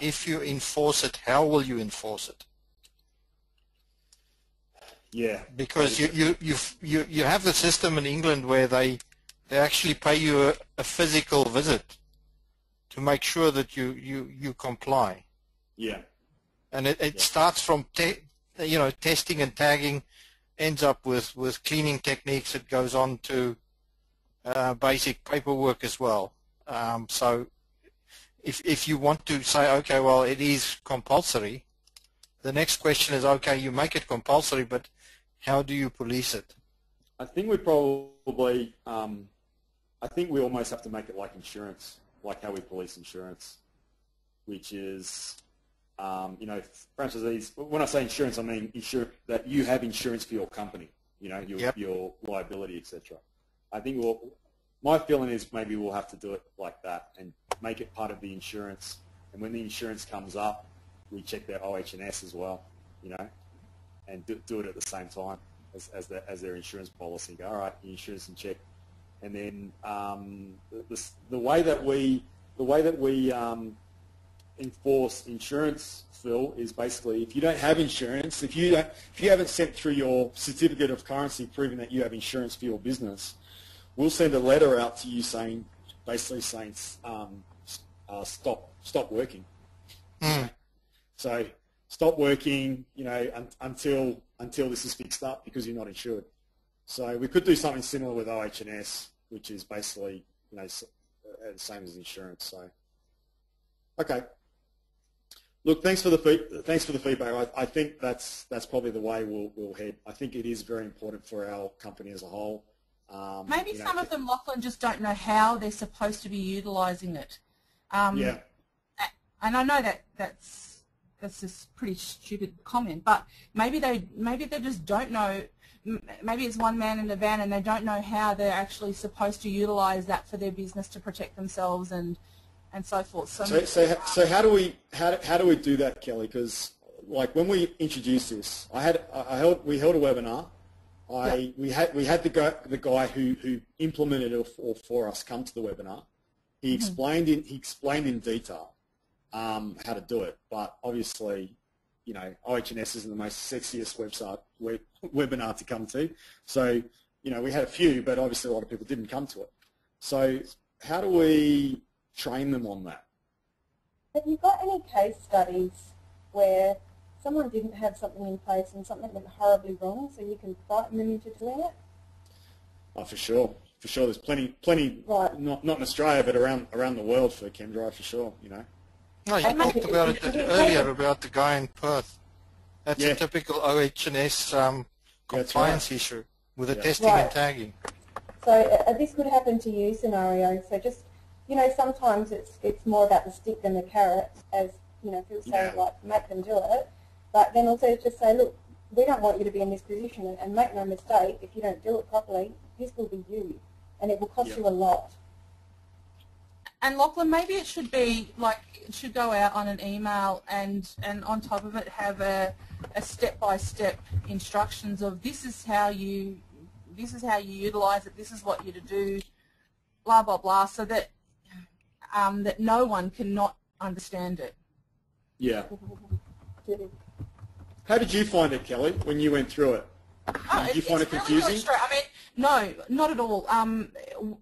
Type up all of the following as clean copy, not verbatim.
if you enforce it, how will you enforce it? Yeah. Because you have the system in England where they actually pay you a physical visit to make sure that you comply. Yeah. And it starts from testing and tagging, ends up with cleaning techniques. It goes on to basic paperwork as well. So if you want to say, okay, well, it is compulsory, the next question is, okay, you make it compulsory, but how do you police it? I think we probably, I think we almost have to make it like insurance, like how we police insurance, which is, franchisees, when I say insurance, I mean that you have insurance for your company, your liability, etc. I think my feeling is maybe we'll have to do it like that and make it part of the insurance. And when the insurance comes up, we check their OH&S as well, and do it at the same time as their insurance policy. Go, all right, the insurance in check. And then the way that we enforce insurance, Phil, is basically if you don't have insurance, if you haven't sent through your certificate of currency proving that you have insurance for your business, we'll send a letter out to you basically saying stop working. Mm. So stop working, until this is fixed up because you're not insured. So we could do something similar with OH&S, which is basically the same as insurance. So okay. Look, thanks for the feedback. I think that's probably the way we'll head. I think it is very important for our company as a whole. Maybe some of them, Lachlan, just don't know how they're supposed to be utilising it. Yeah. And I know that's just a pretty stupid comment, but maybe they just don't know. Maybe it's one man in a van and they don't know how they're actually supposed to utilise that for their business to protect themselves and so forth. So how do we do that, Kelly? Because like when we introduced this, we held a webinar. We had the guy who implemented it for us come to the webinar. He explained in detail how to do it, but obviously, OH&S isn't the most sexiest webinar to come to. So, we had a few, but obviously a lot of people didn't come to it. So how do we train them on that? Have you got any case studies where someone didn't have something in place and something went horribly wrong, so you can frighten them into doing it? Oh, for sure. For sure, there's plenty. Right. Not in Australia, but around the world for ChemDrive, for sure. No, you talked about it earlier about the guy in Perth. That's a typical OH&S compliance issue with the testing and tagging. So this could happen to you scenario. So just sometimes it's more about the stick than the carrot, as Phil said, like make them do it. But then also just say, look, we don't want you to be in this position, and make no mistake, if you don't do it properly, this will be you, and it will cost you a lot. And Lachlan, maybe it should be like it should go out on an email, and on top of it have a step-by-step instructions of this is how you utilise it, this is what you're to do, blah blah blah, so that that no one cannot understand it. Yeah. How did you find it, Kelly, when you went through it? Did you find it confusing? Really, I mean, no, not at all.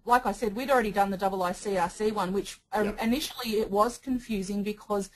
Like I said, we'd already done the IICRC one, which initially it was confusing because